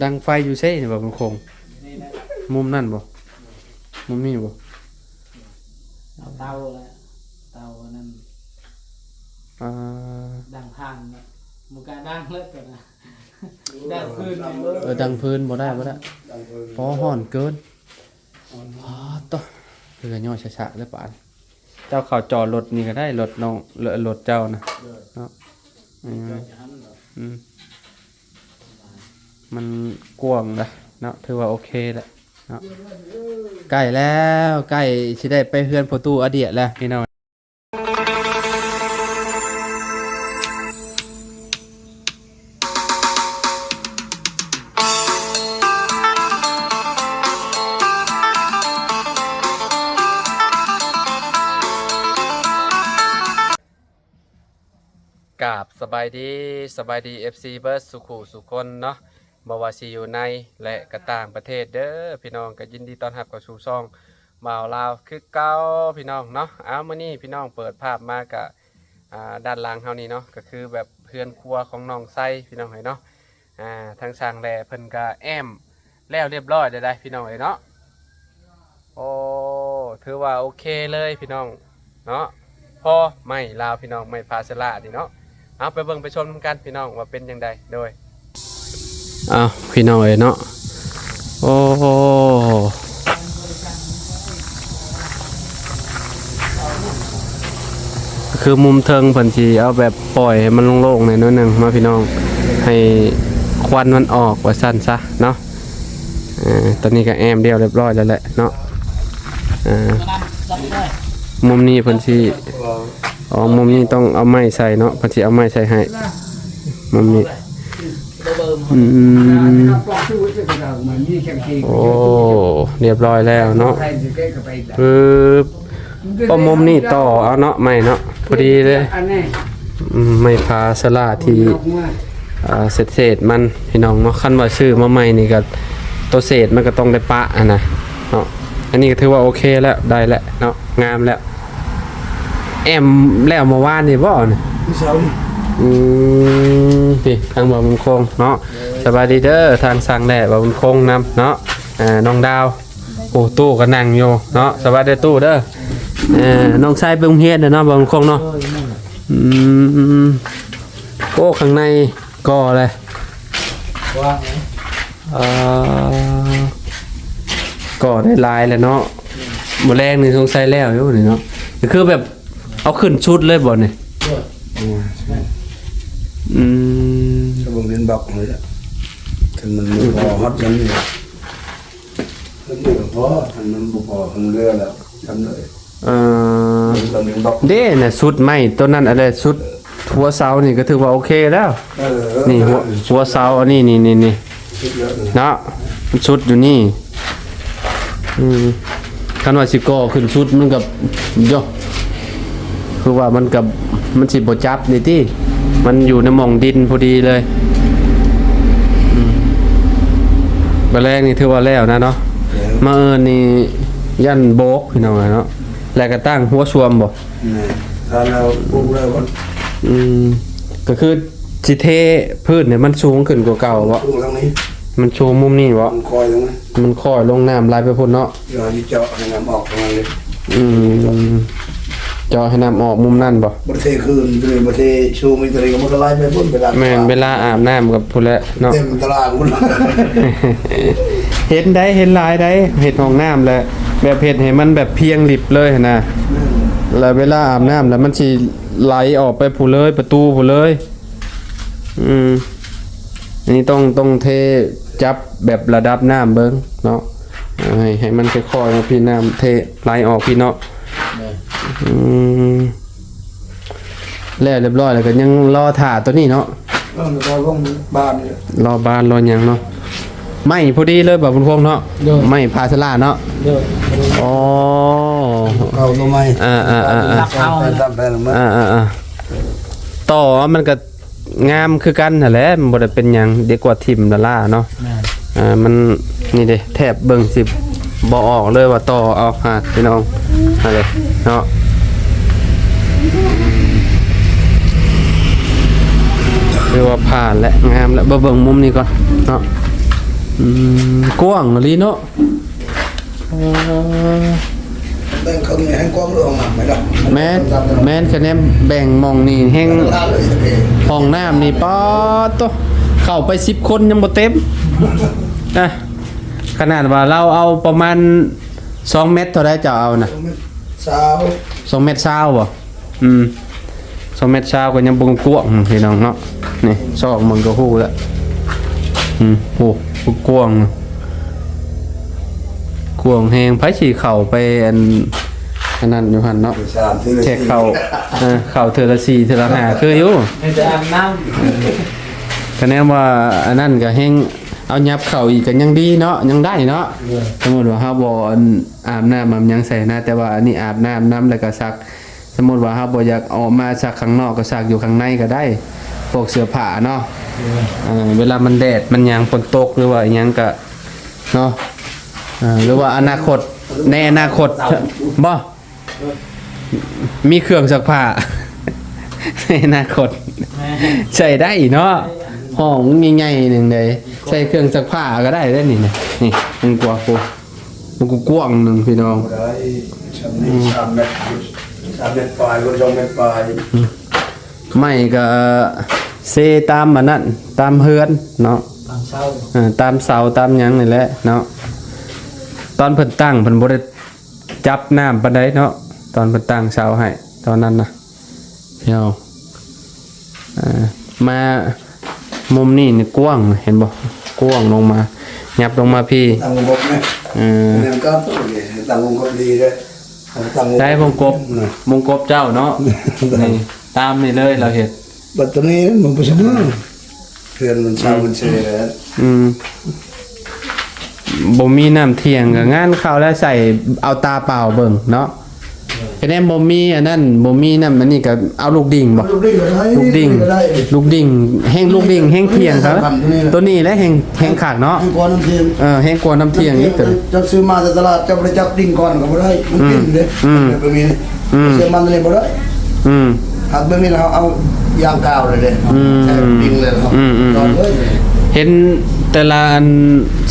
ดังไฟอยู่เซ่นี่บ่มันคงนี่นะมุมนั่นบ่มุมนี้บ่เอาเตาแล้วเตานั่นอ่าดังพังนะมันก็ดังเลิกกันนะดังพื้นดังพื้นบ่ได้พอฮ้อนเกินอ๋อต่อเรือย่อช้าๆแล้วป่านเจ้าเข้าจอดรถนี่ก็ได้รถน้องรถเจ้านะเนาะมันกว้างนะเนาะถือว่าโอเคแหละเนาะใกล้แล้วใกล้สิได้ไปเฮือนประตูอเดียแล้วพี่น้องกราบสบายดี FC เบิร์ดสุขุสุคนเนาะบ่ว่าสิอยู่ในและก็ต่างประเทศเด้อพี่น้องก็ยินดีต้อนรับเข้าสู่ช่องบ่าวลาวคือเก่าพี่น้องเนาะมื้อนี้พี่น้องเปิดภาพมาก็ด้านหลังเฮานี่เนาะก็คือแบบเพื่อนครัวของน้องไส้พี่น้องเอ้ยเนาะทางสร้างแลเพิ่นก็แอมแล้วเรียบร้อยได้พี่น้องเอ้ยเนาะโอ้ถือว่าโอเคเลยพี่น้องเนาะพอไม่ลาวพี่น้องไม่พาสละนี่เนาะเอาไปเบิ่งไปชมกันพี่น้องว่าเป็นยังไงโดยพี่น้องเอ้ยเนาะโอ้คือมุมเทิงเพิ่นสิเอาแบบปล่อยให้มันโล่งๆหน่อยนึงมาพี่น้องให้ควันมันออกว่าสั้นซะเนาะตอนนี้ก็แอมเดียวเรียบร้อยแล้วแหละเนาะมุมนี้เพิ่นสิมุมนี้ต้องเอาไม้ใส่เนาะเพิ่นสิเอาไม้ใส่ให้มุมนี้โอ้เรียบร้อยแล้วเนาะป้อมมุมนี่ต่อเอาเนาะไม่เนาะพอดีเลยไม่พาสลาที่เศษมันพี่น้องเนาะขั้นว่าชื่อมาใหม่นี่ก็ตัวเศษมันก็ต้องได้ปะนะเนาะอันนี้ก็ถือว่าโอเคแล้วได้แล้วเนาะงามแล้วแอมแล้วเมื่อวานนี่บ่เนี่ยพี่ทางบ่าวบุญคงเนาะสบายดีเด้อทางสั่งแหล่บ่าวบุญคงนำเนาะน้องดาวโอ้ตู้ก็นั่งอยู่เนาะสบายดีตู้เด้อน้องชายไปโรงเรียนเนาะบ่าวบุญคงเนาะโอ้ข้างในก่อเลยก่อได้ลายแล้วเนาะมื้อแรกนี่สงสัยแล้วอยู่นี่เนาะคือแบบเอาขึ้นชุดเลยบ่เนี่ยถ้าผมเรียนบอกเลยละถ้ามันพอฮอตกันนี่มันไม่พอถ้ามันบุพอทางเรือแล้วทำเลยเด้น่ะชุดใหม่ตัวนั้นอะไรชุดหัวเสานี่ก็ถือว่าโอเคแล้วนี่หัวเสาอันนี้นี่เนาะชุดอยู่นี่คันว่าสิก่อขึ้นชุดมันกับย่อคือว่ามันสิบ่จับนี่ติมันอยู่ในหม่องดินพอดีเลยบัดแรกนี่ถือว่าแล้วนะเนาะมานี่ยันโบกพี่น้องเนาะแล้วก็ตั้งหัวชวมบ่ถ้าเราปลูกแล้วก็คือสิเทพืชเนี่ยมันสูงขึ้นกว่าเก่าบ่สูงทางนี้มันชูมุมนี้บ่มันคอยตรงนั้นมันคอยลงน้ำไหลไปพุ่นเนาะอย่าที่เจาะให้น้ำออกตรงนั้นเลยเจาะให้น้ำออกมุมนั่นบ่บ่เทคืนเลยบ่เทชูมีตัวนี้ก็มันก็ไหลไปพุ่นไปละแม่นเวลาอาบน้ำกับพุ่นแหละเนาะเต็มตารางพุ่นเห็นหลายได้เห็ดห้องน้ำแหละแบบเห็ดให้มันแบบเพียงหลิบเลยนะแล้วเวลาอาบน้ำแล้วมันสิไหลออกไปผู้เลยประตูผู้เลยอันนี้ต้องเทจับแบบระดับน้ำเบิ้งเนาะให้มันค่อยๆพี่น้ำเทไหลออกพี่เนาะแล้วเรียบร้อยแล้วก็ยังรอถ่าตัวนี้เนาะรอลงบ้านนี่รอบ้านรอหยังเนาะไม่พอดีเลยแบบคุณพงษ์เนาะไม่พาสลาเนาะอ๋อเอาตัวไม่ต่อมันก็งามคือกันนั่นแหละมันบ่ได้เป็นหยังดีกว่าทิ่มละล่าเนาะมันนี่เด้แทบเบิ่งสิบ่ออกเลยว่าต่อเอาหาพี่น้องอะไรเนาะคือว่าผ่านและงามแล้วเบิ่งมุมนี้ก่อนเนาะ กว้างอีหลีเนาะ แบ่งครึ่งนี่ให้กว้างเรื่องมาไหมล่ะ แม่นคะแนนแบ่งหมองนี่แห่ง ลาเลยสิเอง ห้องน้ำนี่ป๊อดโตเข้าไป10คนยังบ่เต็มนะขนาดว่าเราเอาประมาณ2เมตรเท่าใดจะเอานะ สาว 2เมตร20บ่2เมตร20ก็ยังบ่กว้างพี่น้องเนาะนี่ซอกมันก็ฮู้แล้วโอ้กว้างกว้างแฮงไผสิเข้าไปอันนั้นอยู่หั่นเนาะ สามที่เลย แค่เข้าเทื่อละ4เทื่อละ5คืออยู่ ให้จะอาบน้ คะแนนว่าอันนั้นก็แฮงเอายับเข้าอีกก็ยังดีเนาะยังได้เนาะสมมุติว่าเฮาบ่อาบน้ำมันยังใส่นะแต่ว่าอันนี้อาบน้ำแล้วก็ซักสมมุติว่าเฮาบ่อยากออกมาซักข้างนอกก็ซักอยู่ข้างในก็ได้พวกเสื้อผ้าเนาะเวลามันแดดมันหยังฝนตกหรือว่าอิหยังก็เนาะหรือว่าอนาคตในอนาคตบ่มีเครื่องซักผ้า ในอนาคต ำ ใส่ได้เนาะห้องใหญ่ๆหนึ่งเลยใส่เครื่องซักผ้าก็ได้ได้นี่นะนี่มันกว้างมันกว้างหนึ่งพี่น้อง ได้ชั้นนี้3 เมตร3 เมตรปลายก็2 เมตรปลาย ไม่ก็เซตามมันนั่นตามเฮือนเนาะ ตามเช้า ตามเสาตามหยังนี่แหละเนาะตอนเพิ่นตั้งเพิ่นบ่ได้จับน้ำปานใดเนาะตอนเพิ่นตั้งเสาให้ตอนนั้นนะพี่น้องมามุมนี้นี่กว้างเห็นบ่กว้างลงมายับลงมาพี่ ตั้งวงกบเนี่ยเนี่ยก็ตั้งวงกบดีเลยตั้ง ได้วงกบวงกบเจ้าเนาะนี่ตามนี่เลยเราเห็น บัดตรงนี้มันบ่ใช่มั้งเพื่อนมันชาวมันเชยแล้ว บ่มีน้ำเที่ยงก็งานเข้าแล้วใส่เอาตาเปล่าเบิ่งเนาะแค่นั้นบ่มีอันนั้นบ่มีน้ำอันนี้ก็เอาลูกดิ่งบ่ ลูกดิ่งก็ได้ ลูกดิ่ง ก็ได้ ลูกดิ่งแห้งลูกดิ่งแห้งเที่ยงครับตัวนี้แหละแห้งขาดเนาะ ให้ก่อนน้ำเทียม แห้งกว่าน้ำเที่ยงอีกตัว จะซื้อมาจากตลาดจะบริจับดิ่งก่อนก็บ่ได้มันดิ่งเด้แบบนี้เชื่อมันเลยบ่ได้ อืม หากแบบนี้เราเอายางกาวเลยเด้ใช่ดิ่งเลยครับตอนเลย เห็นแต่ละอัน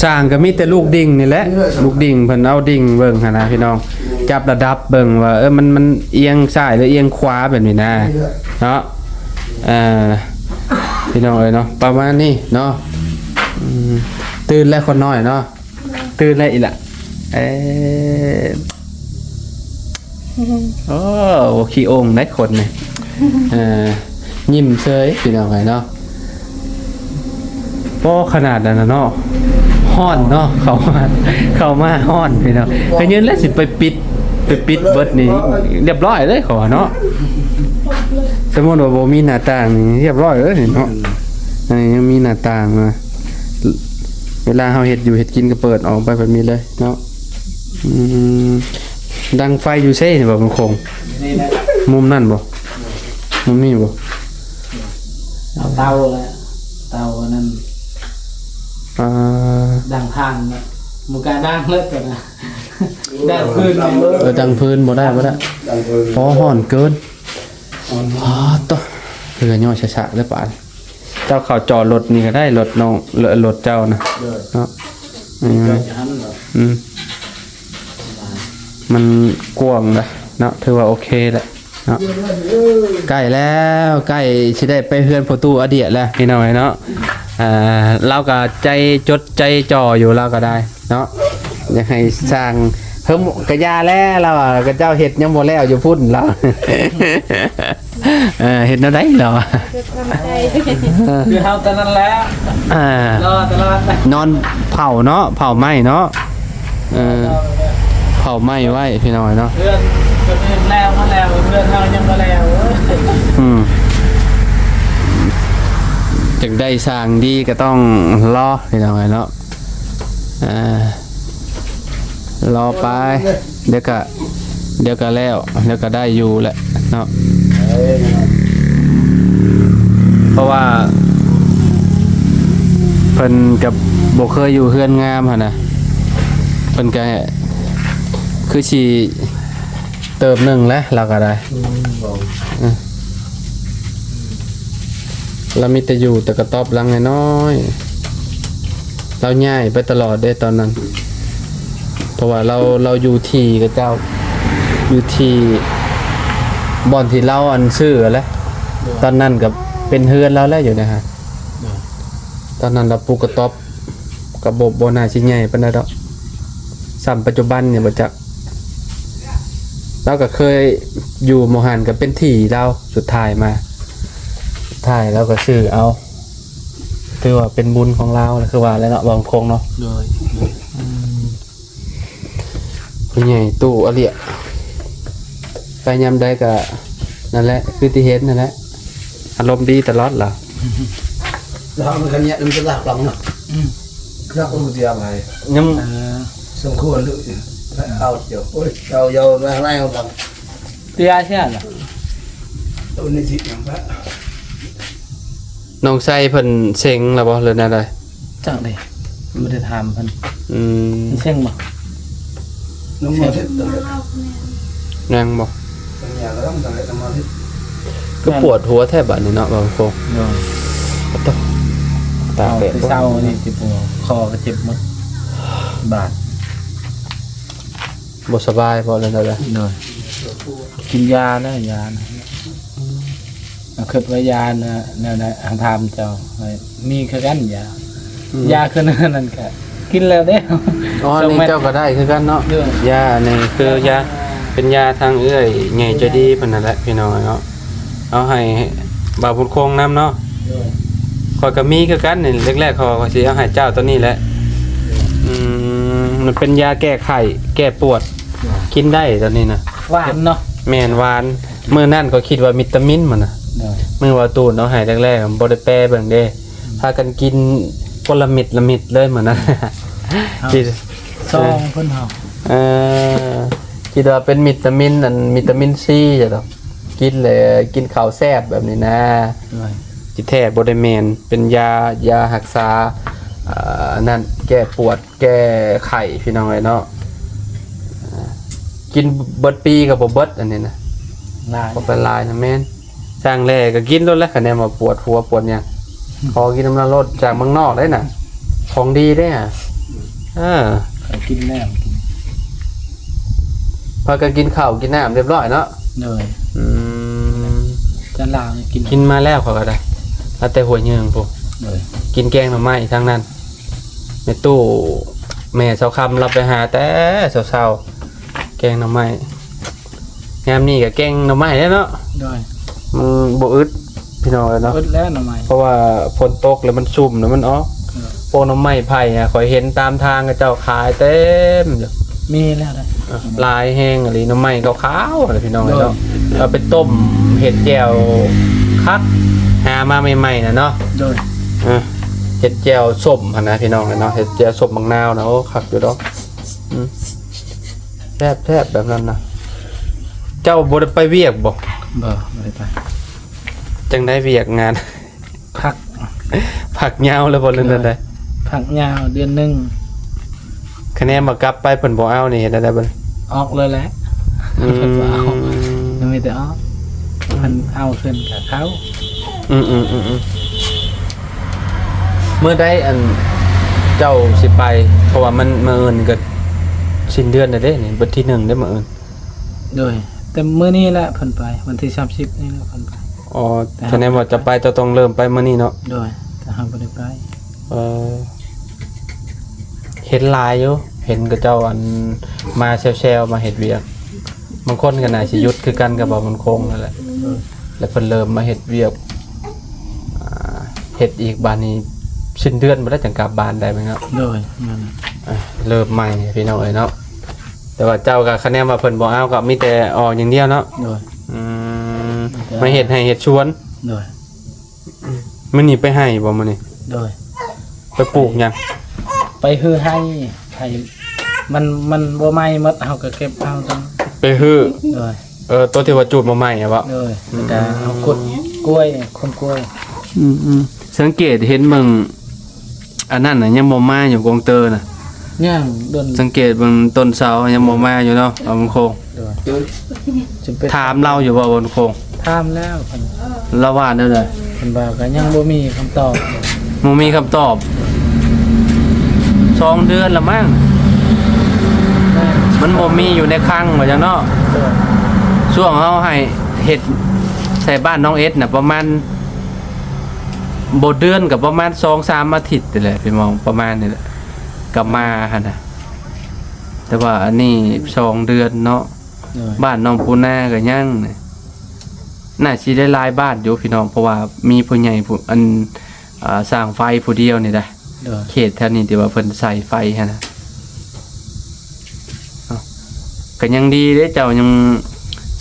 สร้างก็มีแต่ลูกดิ่งนี่แหละลูกดิ่งเพิ่นเอาดิ่งเบิ่งหั่นนะพี่น้องจับระดับเบิ่งว่ามันเอียงซ้ายหรือเอียงขวาแบบนี้นะเนาะพี่น้องเอ้ยเนาะประมาณนี้เนาะตื่นแล้วคนน้อยเนาะตื่นแล้วอีหล่ะโอ้ขี้โอ่งได้คนนี่ยิ้มเฉยพี่น้องเอ้ยเนาะพอขนาดนั้นนะเนาะฮ้อนเนาะเข้ามาฮ้อนพี่น้องก็ยืนแล้วสิไปปิดเบิดนี่เรียบร้อยเลยขอเนาะสมมุติว่าบ่มีหน้าต่างนี่เรียบร้อยเลยเนาะอันนี้ยังมีหน้าต่างมาเวลาเฮาเฮ็ดอยู่เฮ็ดกินก็เปิดออกไปแบบนี้เลยเนาะดังไฟอยู่เซ่นี่บ่มันคง นี่นะ มุมนั่นบ่มุมนี้บ่ เอาเตาแล้วเตาอันนั้นดังทางนะหมูกาดังเลิศก่อนนะดังพื้นเลย ดังพื้นบ่ได้ ดังเพิ่น พอห่อนเกินต่อเรือย่อช้าๆแล้วป่านเจ้าเข้าจอดรถนี่ก็ได้รถน้องรถเจ้านะเนาะ เกิดอย่างนั้นเหรอ มันกว้างนะเนาะถือว่าโอเคแหละเนาะใกล้แล้วใกล้สิได้ไปเฮือนประตูอเดียแล้วพี่น้อยเนาะเราก็ใจจดใจจ่ออยู่เราก็ได้เนาะอยากให้สร้างเพิ่มกระยาแล้วเราอ่ะกระเจ้าเห็ดยังบ่แล้วอยู่พุ่นเรา เห็ดแนวใดเรา คือเฮาตอนนั้นแล้วรอตลอด นอนเผาเนาะเผาไหม้เนาะเผาไหม้ไว้พี่น้อยเนาะ เพื่อนแล้วมาแล้วเพื่อนเฮายังมาแล้ว จากได้สร้างดีก็ต้องรอพี่น้อยเนาะรอไปเดี๋ยวก็แล้วเดี๋ยวก็ได้อยู่แหละเนาะเพราะว่าเพิ่นกับบ่เคยอยู่เฮือนงามหั่นน่ะเพิ่นก็คือสิเติบหนึงแล้วเราก็ได้เรามีแต่อยู่แต่กระต๊อบหลังน้อยๆ เราย้ายไปตลอดเด้ตอนนั้น เพราะว่าเราอยู่ที่กับเจ้าอยู่ที่บ่อนที่เราอันซื้อแหละตอนนั้นก็เป็นเฮือนแล้วอยู่นะฮะตอนนั้นเราปลูกกระต๊อบกระบบบ่น่าสิใหญ่ปานใดดอกซ้ำปัจจุบันเนี่ยบ่จักเราก็เคยอยู่หมู่หันก็เป็นที่เราสุดท้ายมาสุดท้ายเราก็ซื้อเอาถือว่าเป็นบุญของเราแล้วคือว่าแล้วเนาะบางคงเนาะ โดย ผู้ใหญ่ตู้อเลียไปยามใดก็นั่นแหละคือที่เห็นนั่นแหละอารมณ์ดีตลอดล่ะ แล้วมันกันเนี่ยมันจะลากหลังเนาะครับมันจะอะไร ยัง สมควรเลยเอาเดี๋ยวโอ้ยเอามาไล่เอาหลัง เตียใช่เหรอ ตัวนี้ที่อย่างพระ น้องไส้เพิ่นเซ็งแล้วบ่หรือแนวใด จังเลยไม่ได้ทำเพิ่น อืม เช่งบ่ น้องมาเสร็จตัวนี้ ยังบ่ ตัวนี้ก็ต้องอะไรต้องมาที่ ก็ปวดหัวแทบบัดนี้เนาะบางคง โดย ตา เอา แดด ไปเศร้านี่จิปวดคอก็เจ็บหมดบาด บ่สบายบ่เลยแนวใด โดยกินยาแล้วยานะคิดว่ายานะแนวใดทางทำเจ้ามีคือกันยาคือนั่นก็กินแล้วเด้ อ๋อนี่เจ้าก็ได้คือกันเนาะ เด้อ ยานี่คือยาเป็นยาทางเอื้อยใหญ่ใจดีเพิ่นนั่นแหละพี่น้องเนาะเอาให้บ่าวบุญคงนํเนาะ ข้อยก็มีคือกันนี่แรกๆเขาก็สิเอาให้เจ้าตัวนี้แหละมันเป็นยาแก้ไข้แก้ปวดกินได้ตอนนี้นะ หวานเนาะ แม่นหวานมื้อนั้นก็คิดว่าวิตามินมันน่ะ โดย มื้อว่าตูนเอาให้แรกๆบ่ได้แปรเบิ่งเด้พากันกินคนละเม็ดละเม็ดเลยมื้อนั้น คิด ซองเพิ่นเฮา เอ่อคิดว่าเป็นวิตามินอันวิตามินซีจ้ะดอกกินเลยกินข้าวแซ่บแบบนี้นะ โดย จิแท้บ่ได้แม่นเป็นยารักษานั่นแก้ปวดแก้ไข้พี่น้องเอ้ยเนาะกินเบิดปีก็บ่เบิดอันนี้นะ ลาย บ่เป็นลายนะแม่นสร้างแลก็กินโลดแล้วคะแนนว่าปวดหัวปวดหยังขอกินน้ำมันรดจากเมืองนอกได้น่ะของดีได้อ่ะกินแล้ว พากันกินข้าวกินน้ำเรียบร้อยเนาะ โดย อืม จะลาวนี่กิน กินมาแล้วเขาก็ได้แล้วแต่หัวเหยืองพวก โดย กินแกงหน่อไม้ทั้งนั้นในตู้แม่เสาคำรับไปหาแต่เช้าๆแกงหน่อไม้ยามนี้ก็แกงหน่อไม้แล้วเนาะ โดย มันบ่อึดพี่น้องเนาะ อดแล้วหน่อไม้ เพราะว่าฝนตกแล้วมันชุ่มแล้วมันออกพวกหน่อไม้ไผ่อะข่อยเห็นตามทางกับเจ้าขายเต็มอยู่ มีแล้วได้ ลายแห้งอะไรหน่อไม้ขาวๆอะไรพี่น้องเนาะเอาไปต้มเห็ดแจ่วคักหามาใหม่ๆนะเนาะ โดย เห็ดแจ่วส้มหั่นนะพี่น้องเนาะเห็ดแจ่วส้มบางนาวนะโอ้คักอยู่ดอกแซ่บๆแบบนั้นนะเจ้าบ่ได้ไปเวียกบ่ บ่ได้ไป จังได้เวียกงาน พัก ผักยาวแล้วบ่เล่นนั่นได้ พักยาวเดือนหนึง คะแนนมากลับไปเพิ่นบ่เอานี่เฮ็ดได้บ่ ออกเลยแหละ อื เพิ่นบ่เอา ม ยังมีแต่ออกเพิ่นเอาขึ้นกับเขา เมื่อได้อันเจ้าสิไปเพราะว่ามันมื้ออื่นก็สิ้นเดือนแล้วเด้นี่วันที่1ได้มื้ออื่น โดยแต่มื้อนี้แหละเพิ่นไปวันที่30นี่แหละเพิ่นไป อ๋อคะแนนว่าจะไปจะต้องเริ่มไปมื้อนี้เนาะ โดยแต่เฮาบ่ได้ไป เออเห็นหลายอยู่เห็นกับเจ้าอันมาแซวๆมาเฮ็ดเวียกบางคนก็น่าสิหยุดคือกันกับบ่มันคงนั่นแหละแล้วเพิ่นเริ่มมาเฮ็ดเวียกเฮ็ดอีกบานนี้สิ้นเดือนบ่ได้จังกลับบ้านได้มั้งครับ โดยนั่นน่ะ เริ่มใหม่พี่น้องเอ้ยเนาะแต่ว่าเจ้าก็คะแนนว่าเพิ่นบ่เอาก็มีแต่ออกอย่างเดียวเนาะ โดย อืมมาเฮ็ดให้เฮ็ดชวน โดย มื้อนี้ไปให้บ่มื้อนี้ โดย ไปปลูกหยัง ไปฮือให้มันบ่ไหม้หมดเฮาก็เก็บเอาจัง ไปฮื้อ โดย ตัวที่ว่าจูดมาใหม่อะบ่ โดยแล้วก็เอากดกล้วยคนกล้วย สังเกตเห็นเบิ่งอันนั้นน่ะยังบ่มาอยู่กองเตอร์น่ะ ย่างดน สังเกตเบิ่งต้นเสายังบ่มาอยู่เนาะเอาบนโคง โดยจำเป็น ถามเราอยู่บ่บนโคง ถามแล้วเพิ่น เราว่าแนวใด เพิ่นว่าก็ยังบ่มีคำตอบ บ่มีคำตอบ 2 เดือนละมั้งมันบ่มีอยู่ในคลังว่าจังเนาะช่วงเฮาให้เฮ็ดใส่บ้านน้องเอสน่ะประมาณบ่เดือนกับประมาณ 2-3 อาทิตย์นี่แหละพี่มองประมาณนี่แหละกลับมาหั่นน่ะแต่ว่าอันนี้2 เดือนเนาะ โดย บ้านน้องปูนาก็ยังน่าสิได้หลายบ้านอยู่พี่น้องเพราะว่ามีผู้ใหญ่ผู้อันสร้างไฟผู้เดียวนี่แหละ โดย เขตแถวนี้ที่ว่าเพิ่นใส่ไฟหั่นน่ะเอ้าก็ยังดีเด้เจ้ายัง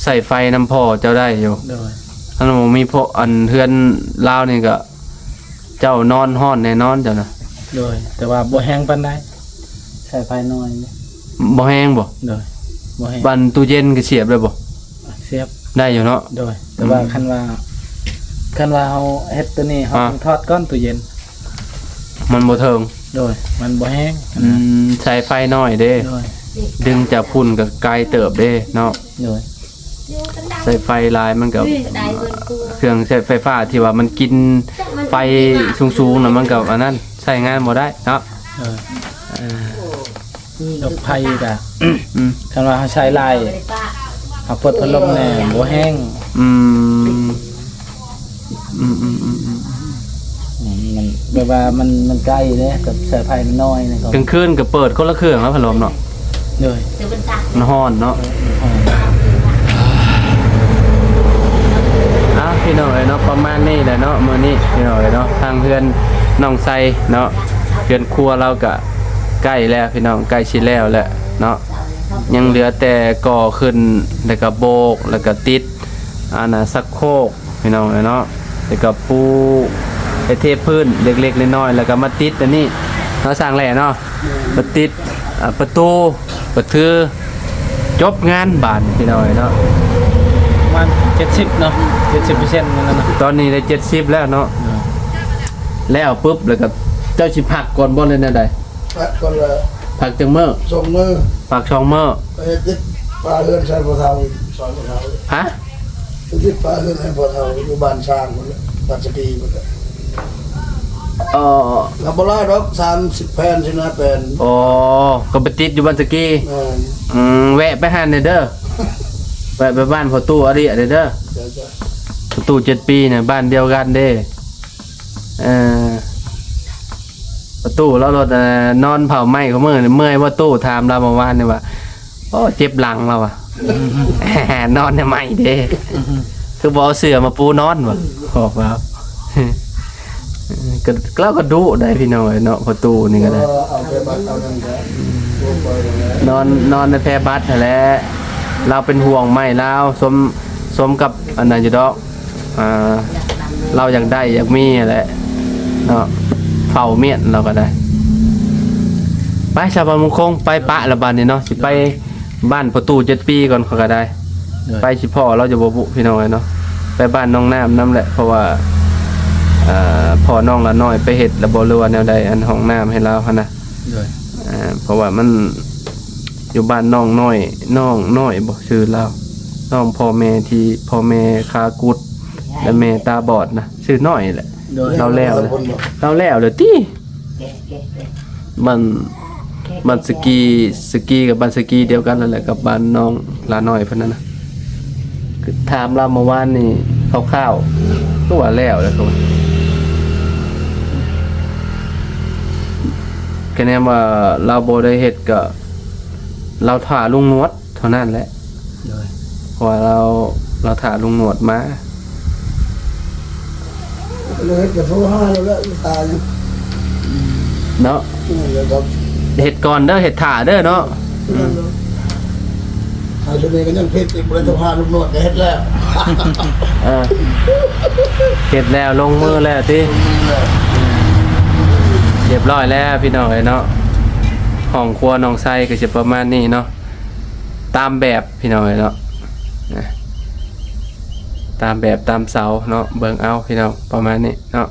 ใส่ไฟน้ำพ่อเจ้าได้อยู่ โดย อันบ่มีพวกอันเฮือนลาวนี่ก็เจ้านอนฮ้อนแน่นอนเจ้าน่ะ โดยแต่ว่าบ่แห้งปานใดใช้ไฟน้อย บ่แห้งบ่ โดยบ่แห้ง บันตู้เย็นก็เสียบได้บ่ เสียบ ได้อยู่เนาะ โดยแต่ว่าคันว่าเฮาเฮ็ดตัวนี้เฮาต้องทอดก้อนตู้เย็น มันบ่เทิง โดยมันบ่แห้ง ใช้ไฟน้อยเด้ โดย ดึงจากพุ่นก็ไกลเติบเด้เนาะ โดย ใส่ไฟลายมันก็เครื่องใช้ไฟฟ้าที่ว่ามันกินไฟสูงๆน่ะมันก็อันนั้นใช้งานบ่ได้เนาะ โดยดอกไผ่ก็ อืม คันว่าเฮาใช้ลายเฮาเปิดพัดลมแน่บ่แห้ง อืมอืมอืมอืมอืม มันแบบว่ามันใกล้เด้กับสายไฟมันน้อยนะครั กลางคืนก็เปิดคนละเครื่องแล้วพัดลมเนาะ โดย มันร้อนเนาะพี่น้องเอ้ยเนาะประมาณนี้แหละเนาะมื้อนี้พี่น้องเอ้ยเนาะทางเพื่อนน้องไซเนาะเพื่อนครัวเราก็ใกล้แล้วพี่น้องใกล้สิแล้วแหละเนาะยังเหลือแต่ก่อขึ้นแล้วก็โบกแล้วก็ติดอันน่ะสักโครกพี่น้องเอ้ยเนาะแล้วก็ปูไอ้เทพื้นเล็กๆน้อยๆแล้วก็มาติดอันนี้เราสร้างแหล่เนาะมาติดประตูประทือจบงานบานพี่น้องเอ้ยเนาะ ประมาณ70เนาะ 70%นั่นน่ะเนาะ ตอนนี้ได้70แล้วเนาะแล้วปุ๊บแล้วก็เจ้าสิพักก่อนบ่เลยแนวใด พักก่อนละ พักจังมื้อ ส่งมือ พักช่องมื้อ ไปติดปลาเฮือนใช้ปลาเทาสอนปลาเทา ฮะ ไปติดปลาเฮือนให้ปลาเทาอยู่บ้านช้างหมดเลยบ้านสกีหมดเลย อ๋อ ลาบลาดอก30 แผ่นสินะแผ่น อ๋อก็ไปติดอยู่บ้านสกี แวะไปหาหน่อยเด้อแวะไปบ้านพ่อตู้อริเด้อ เดี๋ยวจะ พ่อตู้7 ปีเนี่ยบ้านเดียวกันเด้พ่อตู้แล้วรถนอนเผาไหม้เขาเมื่อยว่าตู้ถามเราเมื่อวานนี่ว่าโอ้เจ็บหลังเราอ่ะ นอนในไหม้เด้คือบ่เอาเสื้อมาปูนอนบ่บอกว่า ก็เราก็ดุได้พี่น้องเนาะประตูนี่ก็ได้ เอาไปบัตรเอานั่นแหละรวมไปแล้ว นอนในแพรบัสนั่นแหละเราเป็นห่วงไม่เราสมกับอันนั้นอยู่ดอกเราอยากได้อยากมีแหละเนาะเฝ้าเมียนเราก็ได้ไปชาวบ้านมงคงไปปะละบ้านนี่เนาะสิไปบ้านประตู7 ปีก่อนเขาก็ได้ ไปสิพ่อเราจะบ่บุพี่น้องเนาะไปบ้านน้องน้ำน้ำแหละเพราะว่าพ่อน้องละน้อยไปเฮ็ดระบบเรือว่าแนวใดอันห้องน้ำให้เราหั่นน่ะ โดย เพราะว่ามันอยู่บ้านน้องน้อยบ่ชื่อเราน้องพ่อแม่ที่พ่อแม่คากุดและแม่ตาบอดนะชื่อน้อยแหละ โดย เราแล้วเลยติมันสกีกับบ้านสกีเดียวกันนั่นแหละกับบ้านน้องลาน้อยเพิ่นนั่นน่ะคือถามเราเมื่อวานนี่คร่าวๆก็ว่าแล้วแหละครับก็แน่ว่าเราบ่ได้เฮ็ดก็เราถ่าลุงนวดเท่านั้นแหละ โดย เพราะว่าเราถ่าลุงนวดมา เลยจะโทรหาเราแล้วตาย เนาะ เดี๋ยวครับ เฮ็ดก่อนเด้อเฮ็ดถ่าเด้อเนาะ อาชนีก็ยังเพชรอีกเลยต้องหาลูกนวดก็เฮ็ดแล้ว เฮ็ดแล้วลงมือแล้วติเรียบร้อยแล้วพี่น้องเอ้ยเนาะห้องครัวน้องไส้ก็สิประมาณนี้เนาะตามแบบพี่น้องเอ้ยเนาะตามแบบตามเสาเนาะเบิ่งเอาพี่น้องประมาณนี้เนาะ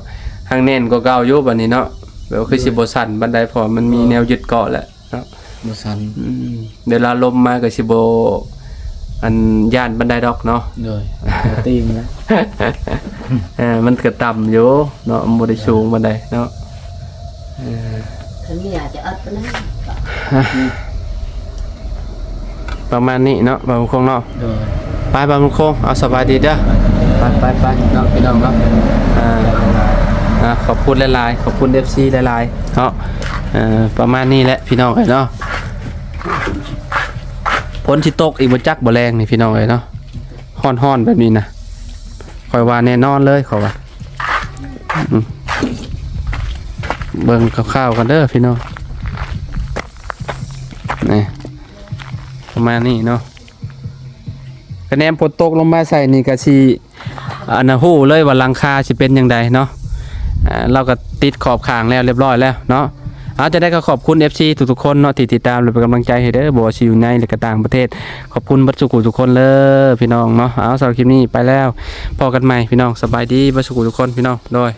ทางเน้นก็เก่าอยู่บัดนี้เนาะแบบว่าคือสิบ่สั่นบันไดพอมันมีแนวยึดเกาะแหละเนาะ บ่ซัน เวลาลมมาก็สิบ่อันย่านบันไดดอกเนาะ โดยตีมแล้ว มันก็ต่ำอยู่เนาะมันบ่ได้สูงบันไดเนาะ คันเมียจะอัดปานนั้น ประมาณนี้เนาะบางคงเนาะ โดย ไปบางคงเอาสบายดีเด้อไปเนาะพี่น้องเนาะขอบคุณหลายๆขอบคุณ FC หลายๆเนาะประมาณนี้แหละพี่น้องเอ้ยเนาะฝนที่ตกอีกบ่จักบ่แรงนี่พี่น้องเอ้ยเนาะฮ้อนๆแบบนี้นะค่อยว่าแน่นอนเลยขอว่าเบิ่งคร่าวๆกันเด้อพี่น้องนี่ประมาณนี้เนาะคะแนนฝนตกลงมาใส่นี่ก็สิอันน่ะฮู้เลยว่าหลังคาสิเป็นจังไดเนาะเราก็ติดขอบข้างแล้วเรียบร้อยแล้วเนาะเอาจะได้ก็ขอบคุณ FC ทุกๆคนเนาะที่ติดตามและเป็นกำลังใจให้เด้อบ่ว่าสิอยู่ในหรือก็ต่างประเทศขอบคุณเบัดสุขุทุกคนเลยพี่น้องเนาะเอาสำหรับคลิปนี้ไปแล้วพอกันใหม่พี่น้องสบายดีเบัดสุขุทุกคนพี่น้องโดย